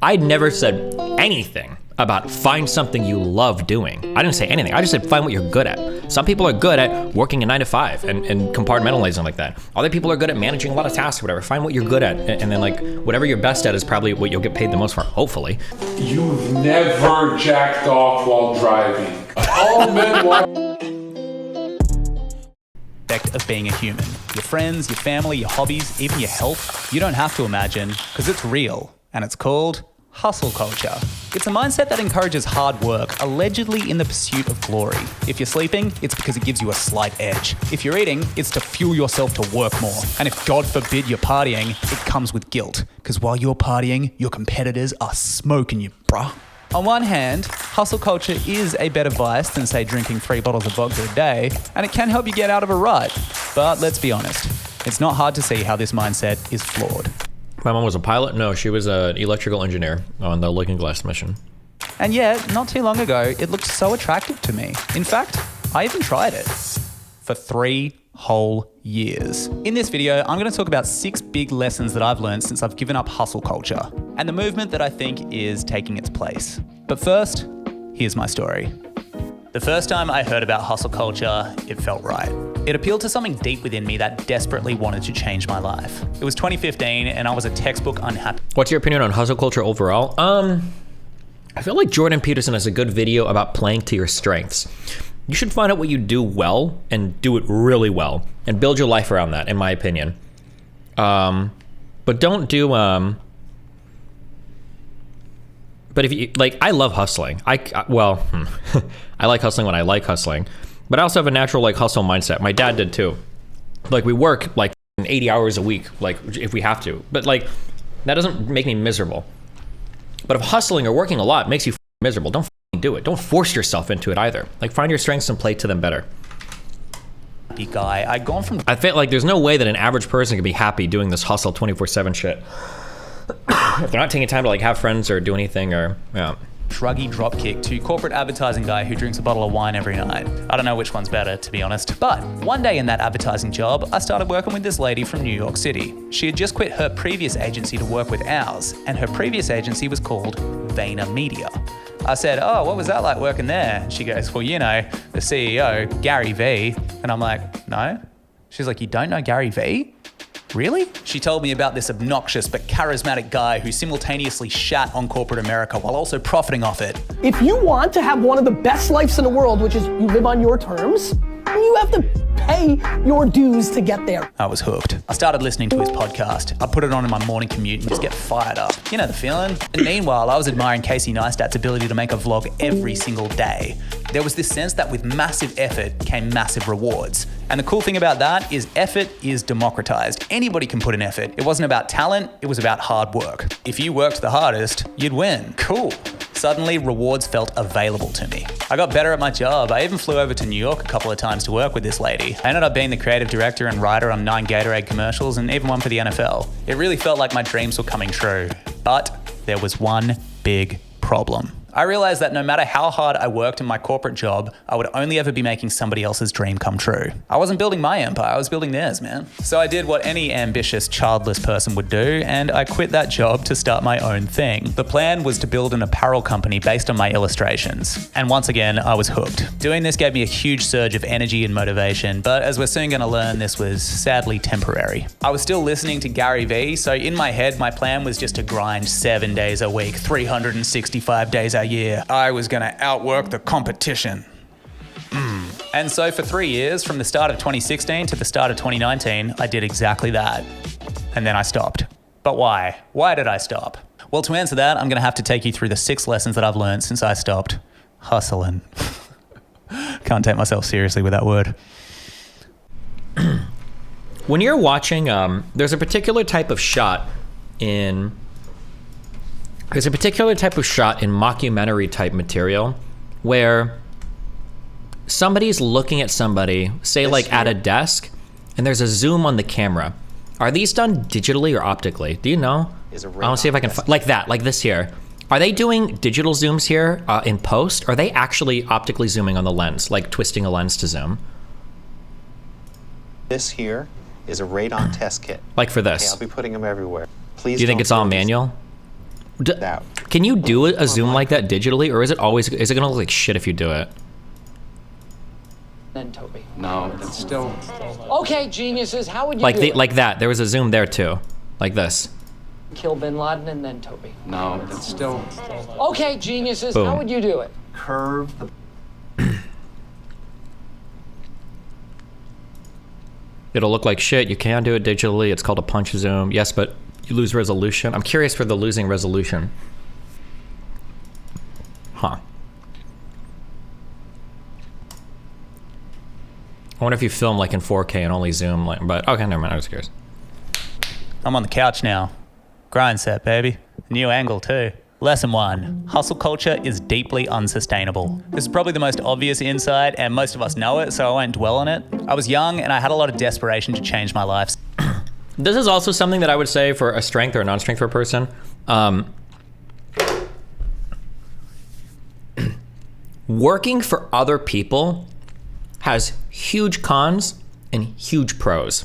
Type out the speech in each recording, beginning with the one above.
I never said anything about find something you love doing. I didn't say anything. I just said find what you're good at. Some people are good at working a 9 to 5 and compartmentalizing like that. Other people are good at managing a lot of tasks or whatever. Find what you're good at, and then like whatever you're best at is probably what you'll get paid the most for, hopefully. You've never jacked off while driving. All men want of being a human. Your friends, your family, your hobbies, even your health. You don't have to imagine, because it's real, and it's called hustle culture. It's a mindset that encourages hard work, allegedly in the pursuit of glory. If you're sleeping, it's because it gives you a slight edge. If you're eating, it's to fuel yourself to work more. And if God forbid you're partying, it comes with guilt. Because while you're partying, your competitors are smoking you, bruh. On one hand, hustle culture is a better vice than, say, drinking 3 bottles of vodka a day, and it can help you get out of a rut. But let's be honest, it's not hard to see how this mindset is flawed. My mom was a pilot? No, she was an electrical engineer on the Looking Glass mission. And yet, not too long ago, it looked so attractive to me. In fact, I even tried it for 3 whole years. In this video, I'm going to talk about 6 big lessons that I've learned since I've given up hustle culture and the movement that I think is taking its place. But first, here's my story. The first time I heard about hustle culture, it felt right. It appealed to something deep within me that desperately wanted to change my life. It was 2015 and I was a textbook unhappy. What's your opinion on hustle culture overall? I feel like Jordan Peterson has a good video about playing to your strengths. You should find out what you do well and do it really well and build your life around that, in my opinion. But don't do, but if you, like, I love hustling. I like hustling when I like hustling, but I also have a natural, like, hustle mindset. My dad did too. Like, we work, like, 80 hours a week, like, if we have to. But, like, that doesn't make me miserable. But if hustling or working a lot makes you miserable, don't do it. Don't force yourself into it either. Like, find your strengths and play to them better. Guy, I'd gone from... I feel like there's no way that an average person can be happy doing this hustle 24/7 shit. If they're not taking time to, like, have friends or do anything, or, yeah. Druggy dropkick to corporate advertising guy who drinks a bottle of wine every night. I don't know which one's better, to be honest. But one day in that advertising job, I started working with this lady from New York City. She had just quit her previous agency to work with ours, and her previous agency was called VaynerMedia. I said, oh, what was that like working there? She goes, well, you know, the CEO, Gary V. And I'm like, no. She's like, you don't know Gary V? Really? She told me about this obnoxious but charismatic guy who simultaneously shat on corporate America while also profiting off it. If you want to have one of the best lives in the world, which is you live on your terms, you have to pay your dues to get there. I was hooked. I started listening to his podcast. I put it on in my morning commute and just get fired up. You know the feeling? And meanwhile, I was admiring Casey Neistat's ability to make a vlog every single day. There was this sense that with massive effort came massive rewards. And the cool thing about that is effort is democratized. Anybody can put in effort. It wasn't about talent, it was about hard work. If you worked the hardest, you'd win. Cool. Suddenly, rewards felt available to me. I got better at my job. I even flew over to New York a couple of times to work with this lady. I ended up being the creative director and writer on 9 Gatorade commercials and even one for the NFL. It really felt like my dreams were coming true. But there was one big problem. I realized that no matter how hard I worked in my corporate job, I would only ever be making somebody else's dream come true. I wasn't building my empire, I was building theirs, man. So I did what any ambitious, childless person would do, and I quit that job to start my own thing. The plan was to build an apparel company based on my illustrations. And once again, I was hooked. Doing this gave me a huge surge of energy and motivation, but as we're soon gonna learn, this was sadly temporary. I was still listening to Gary V, so in my head, my plan was just to grind 7 days a week, 365 days a year. I was gonna outwork the competition. And so for 3 years, from the start of 2016 to the start of 2019, I did exactly that. And then I stopped. But why? Why did I stop? Well, to answer that, I'm gonna have to take you through the 6 lessons that I've learned since I stopped hustling. Can't take myself seriously with that word. When you're watching, there's a particular type of shot in mockumentary type material where somebody's looking at somebody, say like at a desk, and there's a zoom on the camera. Are these done digitally or optically? Do you know? I want to see if I can, like that, like this here. Are they doing digital zooms here in post? Or are they actually optically zooming on the lens, like twisting a lens to zoom? This here is a radon test kit. Like for this. Okay, I'll be putting them everywhere. Please. Do you think it's all manual? Out. Can you do a Zoom like that digitally, or is it gonna look like shit if you do it? Then Toby. No, it's still. Okay, geniuses, how would you do it? Like that. There was a Zoom there too, like this. Kill Bin Laden and then Toby. No, it's still. Okay, geniuses, Boom. how would you do it? Curve the. It'll look like shit. You can do it digitally. It's called a punch zoom. Yes, but you lose resolution. I'm curious for the losing resolution. Huh. I wonder if you film like in 4K and only zoom, like, but okay, never mind. I was curious. I'm on the couch now. Grind set, baby. New angle too. Lesson 1. Hustle culture is deeply unsustainable. This is probably the most obvious insight, and most of us know it, so I won't dwell on it. I was young and I had a lot of desperation to change my life. This is also something that I would say for a strength or a non-strength for a person. Working for other people has huge cons and huge pros.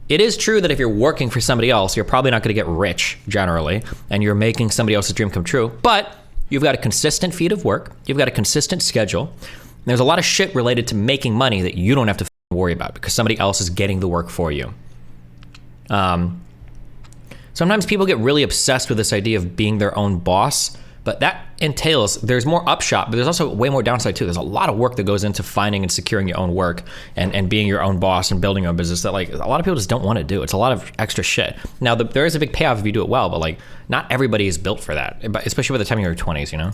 It is true that if you're working for somebody else, you're probably not going to get rich generally, and you're making somebody else's dream come true. But you've got a consistent feed of work, you've got a consistent schedule. And there's a lot of shit related to making money that you don't have to worry about because somebody else is getting the work for you. Sometimes people get really obsessed with this idea of being their own boss, but that entails, there's more upshot, but there's also way more downside too. There's a lot of work that goes into finding and securing your own work and being your own boss and building your own business that like a lot of people just don't want to do. It's a lot of extra shit. Now, there is a big payoff if you do it well, but like not everybody is built for that, especially by the time you're in your 20s, you know?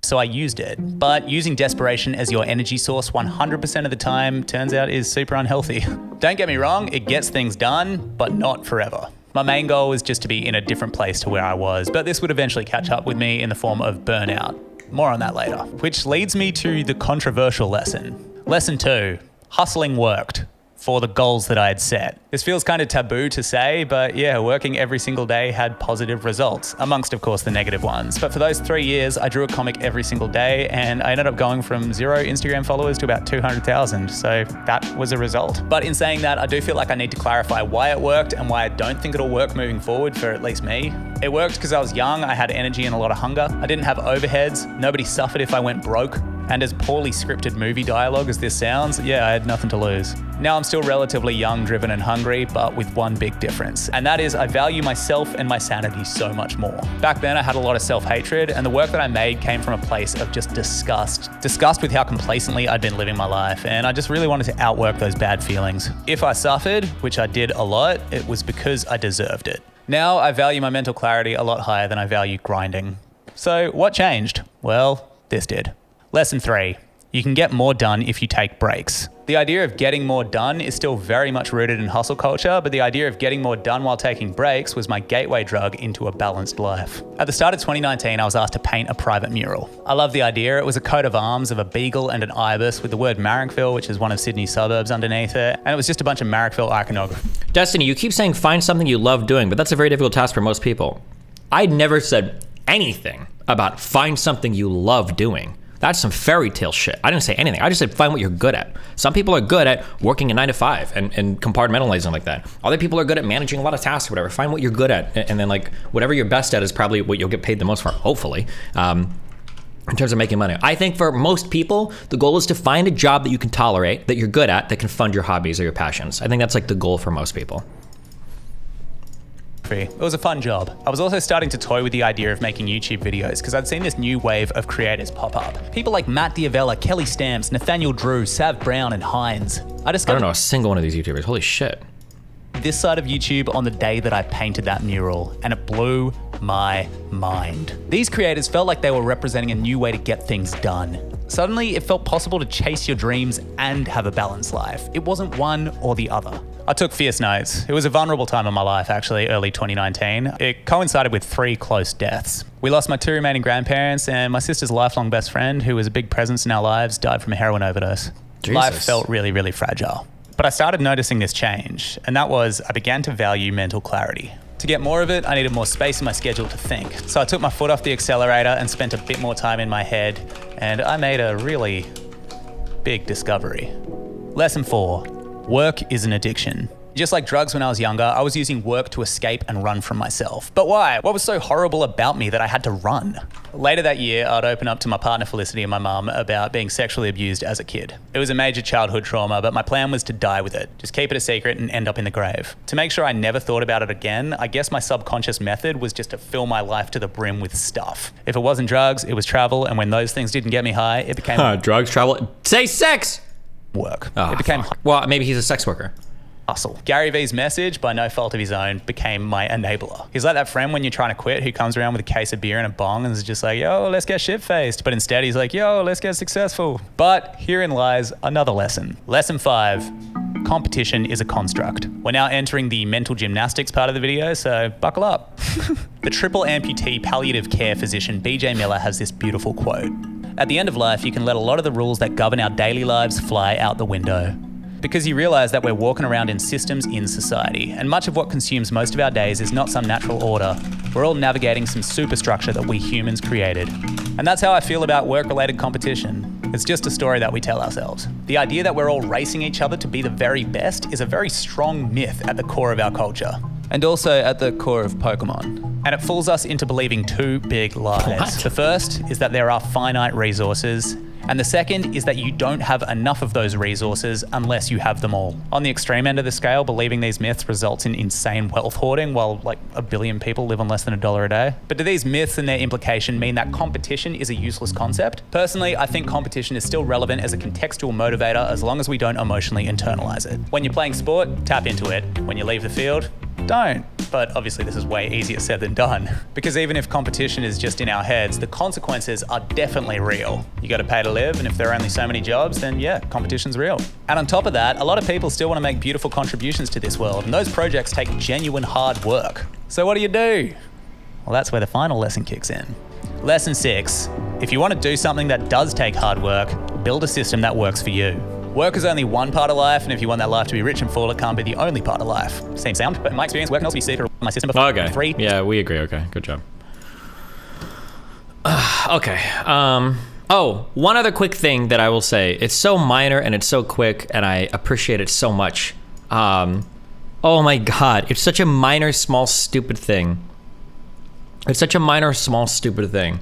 So I used it. But using desperation as your energy source 100% of the time turns out is super unhealthy. Don't get me wrong, it gets things done, but not forever. My main goal was just to be in a different place to where I was, but this would eventually catch up with me in the form of burnout. More on that later. Which leads me to the controversial lesson. Lesson 2, hustling worked for the goals that I had set. This feels kind of taboo to say, but yeah, working every single day had positive results, amongst of course the negative ones. But for those 3 years, I drew a comic every single day and I ended up going from 0 Instagram followers to about 200,000. So that was a result. But in saying that, I do feel like I need to clarify why it worked and why I don't think it'll work moving forward for at least me. It worked because I was young, I had energy and a lot of hunger. I didn't have overheads. Nobody suffered if I went broke. And as poorly scripted movie dialogue as this sounds, yeah, I had nothing to lose. Now I'm still relatively young, driven and hungry, but with one big difference. And that is I value myself and my sanity so much more. Back then I had a lot of self-hatred and the work that I made came from a place of just disgust. Disgust with how complacently I'd been living my life. And I just really wanted to outwork those bad feelings. If I suffered, which I did a lot, it was because I deserved it. Now I value my mental clarity a lot higher than I value grinding. So what changed? Well, this did. Lesson 3, you can get more done if you take breaks. The idea of getting more done is still very much rooted in hustle culture, but the idea of getting more done while taking breaks was my gateway drug into a balanced life. At the start of 2019, I was asked to paint a private mural. I love the idea. It was a coat of arms of a beagle and an ibis with the word Marrickville, which is one of Sydney's suburbs, underneath it, and it was just a bunch of Marrickville iconography. Destiny, you keep saying find something you love doing, but that's a very difficult task for most people. I never said anything about find something you love doing. That's some fairy tale shit. I didn't say anything. I just said find what you're good at. Some people are good at working a 9 to 5 and compartmentalizing like that. Other people are good at managing a lot of tasks or whatever. Find what you're good at. And then like whatever you're best at is probably what you'll get paid the most for, hopefully, in terms of making money. I think for most people, the goal is to find a job that you can tolerate, that you're good at, that can fund your hobbies or your passions. I think that's like the goal for most people. It was a fun job. I was also starting to toy with the idea of making YouTube videos because I'd seen this new wave of creators pop up. People like Matt Diavella, Kelly Stamps, Nathaniel Drew, Sav Brown, and Hines. I don't know a single one of these YouTubers. Holy shit. This side of YouTube on the day that I painted that mural, and it blew my mind. These creators felt like they were representing a new way to get things done. Suddenly, it felt possible to chase your dreams and have a balanced life. It wasn't one or the other. I took fierce notes. It was a vulnerable time in my life, actually, early 2019. It coincided with 3 close deaths. We lost my 2 remaining grandparents, and my sister's lifelong best friend, who was a big presence in our lives, died from a heroin overdose. Jesus. Life felt really, really fragile. But I started noticing this change, and that was I began to value mental clarity. To get more of it, I needed more space in my schedule to think. So I took my foot off the accelerator and spent a bit more time in my head, and I made a really big discovery. Lesson 4, work is an addiction. Just like drugs when I was younger, I was using work to escape and run from myself. But why? What was so horrible about me that I had to run? Later that year, I'd open up to my partner Felicity and my mum about being sexually abused as a kid. It was a major childhood trauma, but my plan was to die with it. Just keep it a secret and end up in the grave. To make sure I never thought about it again, I guess my subconscious method was just to fill my life to the brim with stuff. If it wasn't drugs, it was travel, and when those things didn't get me high, it became drugs, travel, say sex! Work. Oh, it became well, maybe he's a sex worker. hustle. Gary Vee's message, by no fault of his own, became my enabler. He's like that friend when you're trying to quit who comes around with a case of beer and a bong and is just like, yo, let's get shit-faced. But instead he's like, yo, let's get successful. But herein lies another lesson. Lesson 5, competition is a construct. We're now entering the mental gymnastics part of the video, so buckle up. The triple amputee palliative care physician BJ Miller has this beautiful quote. At the end of life, you can let a lot of the rules that govern our daily lives fly out the window. Because you realise that we're walking around in systems in society, and much of what consumes most of our days is not some natural order. We're all navigating some superstructure that we humans created. And that's how I feel about work-related competition. It's just a story that we tell ourselves. The idea that we're all racing each other to be the very best is a very strong myth at the core of our culture. And also at the core of Pokemon. And it fools us into believing two big lies. What? The first is that there are finite resources, and the second is that you don't have enough of those resources unless you have them all. On the extreme end of the scale, believing these myths results in insane wealth hoarding while like 1 billion people live on less than $1 a day. But do these myths and their implication mean that competition is a useless concept? Personally, I think competition is still relevant as a contextual motivator as long as we don't emotionally internalize it. When you're playing sport, tap into it. When you leave the field, don't. But obviously this is way easier said than done. Because even if competition is just in our heads, the consequences are definitely real. You gotta pay to live, and if there are only so many jobs, then yeah, competition's real. And on top of that, a lot of people still wanna make beautiful contributions to this world, and those projects take genuine hard work. So what do? Well, that's where the final lesson kicks in. Lesson 6, if you wanna do something that does take hard work, build a system that works for you. Work is only one part of life, and if you want that life to be rich and full, it can't be the only part of life. Same sound, but in my experience, work can also be secret my system before. Okay. 3. Yeah, we agree. Okay, good job. Okay. Oh, one other quick thing that I will say. It's so minor and it's so quick, and I appreciate it so much. Oh my God, it's such a minor, small, stupid thing. It's such a minor, small, stupid thing.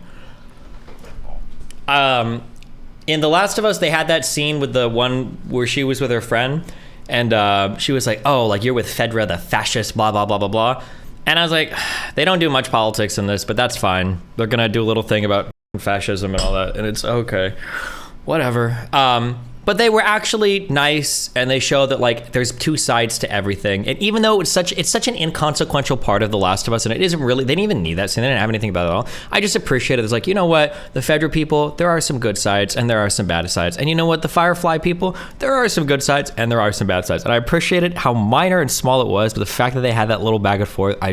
In The Last of Us, they had that scene with the one where she was with her friend, and she was like, oh, like you're with Fedra, the fascist, blah, blah, blah, blah, blah. And I was like, they don't do much politics in this, but that's fine. They're gonna do a little thing about fascism and all that, and it's okay. Whatever. But they were actually nice, and they show that like there's two sides to everything. And even though it's such an inconsequential part of The Last of Us, and it isn't really, they didn't even need that scene. They didn't have anything about it at all. I just appreciate it. It's like, you know what? The Fedra people, there are some good sides and there are some bad sides. And you know what? The Firefly people, there are some good sides and there are some bad sides. And I appreciated how minor and small it was, but the fact that they had that little back and forth, I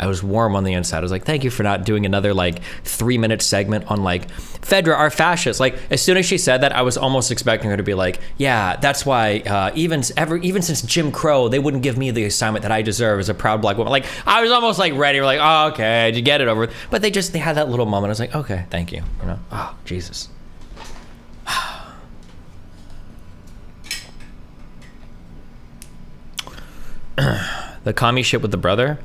was warm on the inside. I was like, thank you for not doing another like 3-minute segment on like Fedra are fascists. Like as soon as she said that, I was almost expecting her to be like, yeah, that's why even since Jim Crow, they wouldn't give me the assignment that I deserve as a proud black woman. Like I was almost like ready. We're like, oh, okay, to get it over with. But they had that little moment. I was like, okay, thank you. You know, oh Jesus. The commie shit with the brother.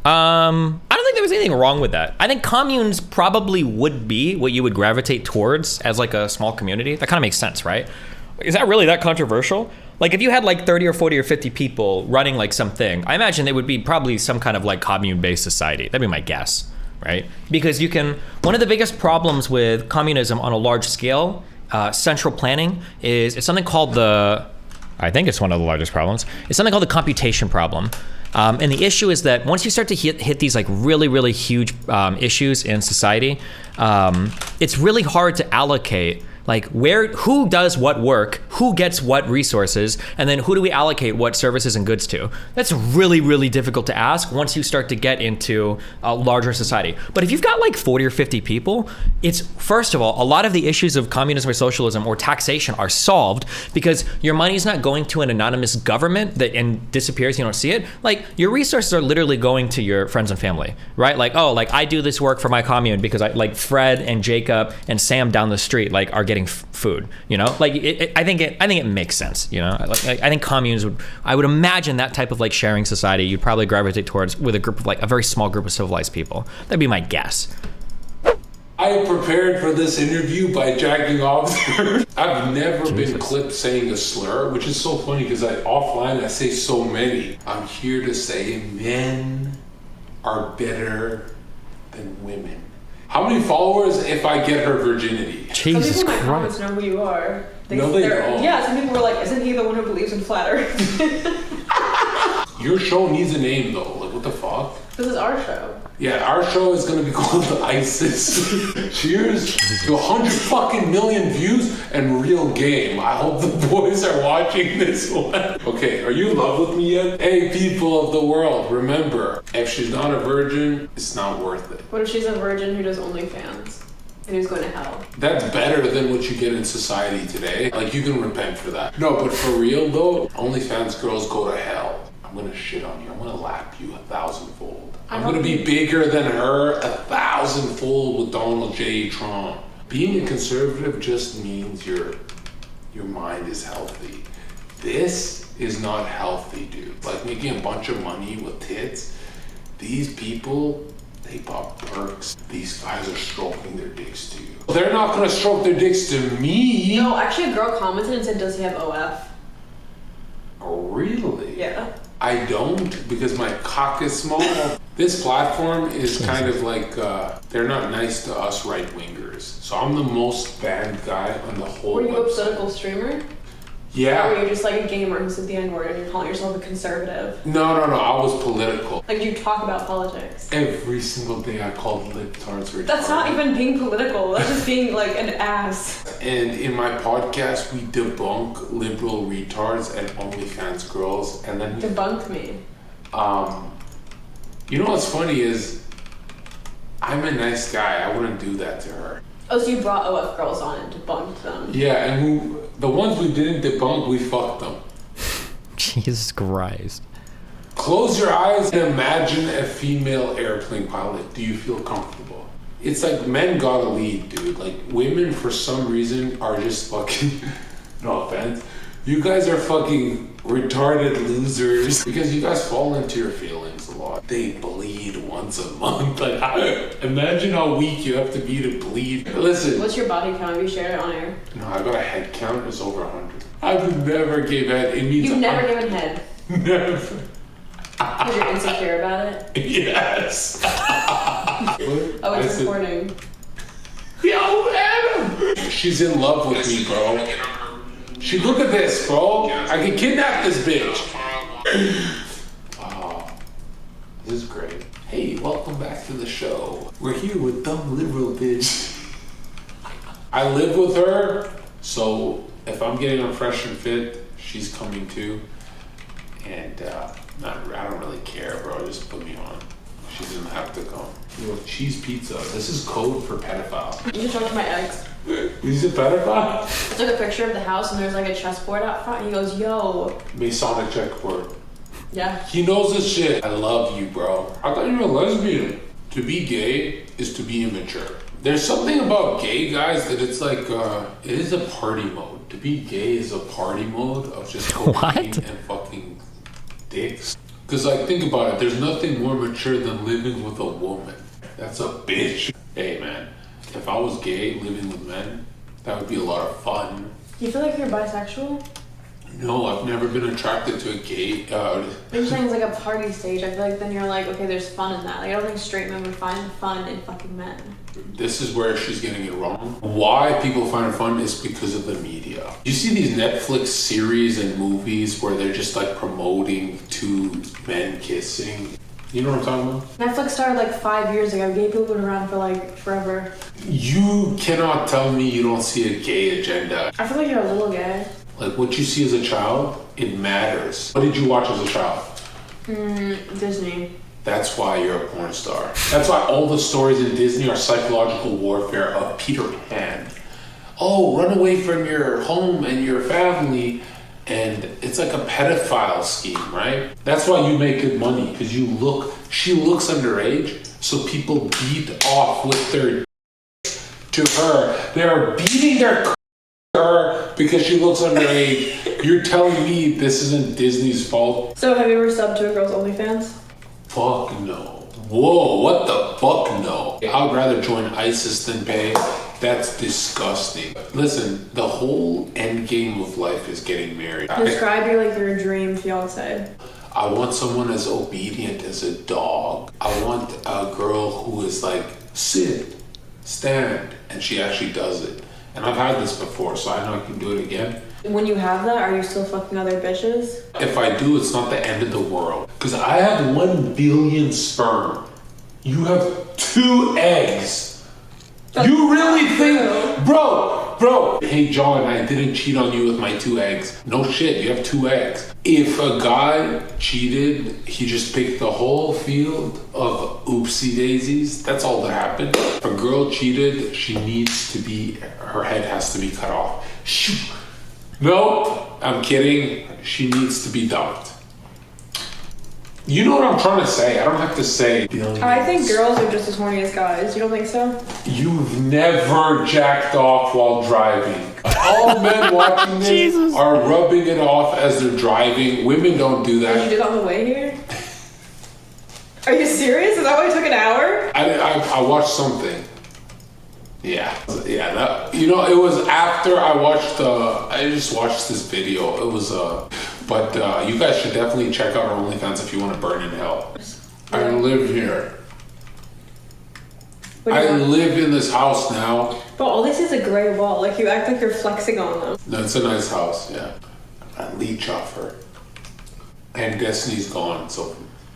I don't think there was anything wrong with that. I think communes probably would be what you would gravitate towards as like a small community. That kind of makes sense, right? Is that really that controversial? Like if you had like 30 or 40 or 50 people running like something, I imagine they would be probably some kind of like commune-based society. That'd be my guess, right? Because one of the biggest problems with communism on a large scale, central planning, is it's something called I think it's one of the largest problems. It's something called the computation problem. And the issue is that once you start to hit these like really, really huge issues in society, it's really hard to allocate like who does what work, who gets what resources, and then who do we allocate what services and goods to. That's really, really difficult to ask once you start to get into a larger society. But if you've got like 40 or 50 people, it's, first of all, a lot of the issues of communism or socialism or taxation are solved because your money is not going to an anonymous government and disappears, you don't see it. Like your resources are literally going to your friends and family, right? Like, oh, like I do this work for my commune because like Fred and Jacob and Sam down the street like are getting food, you know, like I think it makes sense, you know. Like I think communes I would imagine that type of like sharing society you'd probably gravitate towards with a group of like a very small group of civilized people. That'd be my guess. I prepared for this interview by jacking off. I've never been clipped saying a slur, which is so funny because offline I say so many. I'm here to say men are better than women. How many followers if I get her virginity? Jesus some people in my Christ. comments know who you are. No, they don't. Yeah, some people were like, isn't he the one who believes in flat earth? Your show needs a name though. Like, what the fuck? This is our show. Yeah, our show is gonna be called the ISIS. Cheers to 100 fucking million views and real game. I hope the boys are watching this one. Okay, are you in love with me yet? Hey, people of the world, remember, if she's not a virgin, it's not worth it. What if she's a virgin who does OnlyFans and who's going to hell? That's better than what you get in society today. Like, you can repent for that. No, but for real though, OnlyFans girls go to hell. I'm gonna shit on you. I'm gonna lap you 1,000-fold. I'm gonna be bigger than her 1,000-fold with Donald J. Trump. Being a conservative just means your mind is healthy. This is not healthy, dude. Like making a bunch of money with tits. These people, they pop perks. These guys are stroking their dicks to you. They're not gonna stroke their dicks to me. No, actually a girl commented and said, does he have OF? Oh, really? Yeah. I don't, because my cock is small. This platform is kind of like, they're not nice to us right-wingers. So I'm the most banned guy on the whole Were you a website. political streamer? Or were Yeah. you just like a gamer who said the N-word and you're calling yourself a conservative? No, I was political. Like, you talk about politics. Every single day I called libtards retarded. That's not even being political. That's just being like an ass. And in my podcast, we debunk liberal retards and OnlyFans girls. And then, Debunked me. you know what's funny is, I'm a nice guy. I wouldn't do that to her. Oh, so you brought OF girls on and debunked them. Yeah, and the ones we didn't debunk, we fucked them. Jesus Christ. Close your eyes and imagine a female airplane pilot. Do you feel comfortable? It's like men gotta lead, dude. Like, women for some reason are just fucking, no offense, you guys are fucking retarded losers because you guys fall into your feelings a lot. They bleed once a month. Like, imagine how weak you have to be to bleed. Listen. What's your body count? Have you shared it on air? No, I got a head count. It's over 100. I've never gave head. It means You've never given head. Never. Because you're insecure about it? Yes. Oh, it's recording. Yo, Adam! She's in love with me, bro. Look at this, bro. I can kidnap this bitch. Wow. This is great. Hey, welcome back to the show. We're here with dumb liberal bitch. I live with her, so if I'm getting on Fresh and Fit, she's coming too. And I don't really care, bro. Just put me on. She doesn't have to come. Yo, cheese pizza. This is code for pedophile. You should talk to my ex. He's a pedophile? I took a picture of the house and there's like a chessboard out front. And he goes, yo. Masonic checkerboard. Yeah. He knows this shit. I love you, bro. I thought you were a lesbian. To be gay is to be immature. There's something about gay guys that it's like, it is a party mode. To be gay is a party mode of just cocaine and fucking dicks. Because, like, think about it. There's nothing more mature than living with a woman. That's a bitch. Hey, man. If I was gay, living with men, that would be a lot of fun. Do you feel like you're bisexual? No, I've never been attracted to a gay. You're saying it's like a party stage. I feel like then you're like, okay, there's fun in that. Like, I don't think straight men would find fun in fucking men. This is where she's getting it wrong. Why people find it fun is because of the media. You see these Netflix series and movies where they're just like promoting two men kissing. You know what I'm talking about? Netflix started like 5 years ago. Gay people have been around for like forever. You cannot tell me you don't see a gay agenda. I feel like you're a little gay. Like what you see as a child, it matters. What did you watch as a child? Disney. That's why you're a porn star. That's why all the stories in Disney are psychological warfare of Peter Pan. Oh, run away from your home and your family. And it's like a pedophile scheme, right? That's why you make good money, because she looks underage, so people beat off with their to her. They're beating their her because she looks underage. You're telling me this isn't Disney's fault? So have you ever subbed to a girl's OnlyFans? Fuck no. Whoa, what the fuck? No. I would rather join ISIS than pay. That's disgusting. Listen, the whole end game of life is getting married. Describe your dream fiance. I want someone as obedient as a dog. I want a girl who is like, sit, stand, and she actually does it. And I've had this before, so I know I can do it again. When you have that, are you still fucking other bitches? If I do, it's not the end of the world. Because I have 1 billion sperm. You have 2 eggs. You really think, bro, hey John, I didn't cheat on you with my 2 eggs. No shit, you have 2 eggs. If a guy cheated, he just picked the whole field of oopsie daisies. That's all that happened. If a girl cheated, her head has to be cut off. Shoo. No, I'm kidding. She needs to be dumped. You know what I'm trying to say. I don't have to say billions. I think girls are just as horny as guys. You don't think so? You've never jacked off while driving. All men watching this are rubbing it off as they're driving. Women don't do that. Did you do that on the way here? Are you serious? Is that why it took an hour? I watched something. Yeah. It was after I just watched this video. It was but you guys should definitely check out our OnlyFans if you want to burn in hell. I live here. I live in this house now. But all this is a gray wall. Like, you act like you're flexing on them. No, it's a nice house, yeah. I leech off her. And Destiny's gone, so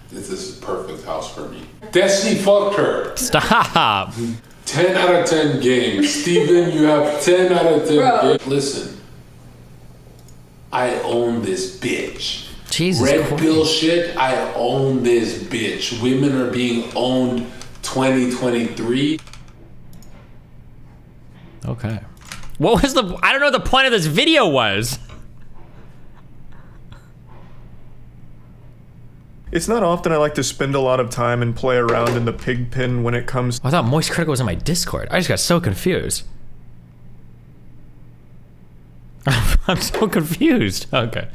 this is a perfect house for me. Destiny fucked her. Stop. 10 out of 10 games. Steven, you have 10 out of 10 games. Listen, I own this bitch. Jesus Red Christ. pill shit, I own this bitch. Women are being owned 2023. Okay. What was I don't know what the point of this video was. It's not often I like to spend a lot of time and play around in the pig pen when it comes. I thought Moist Critical was in my Discord. I just got so confused. I'm so confused. Okay.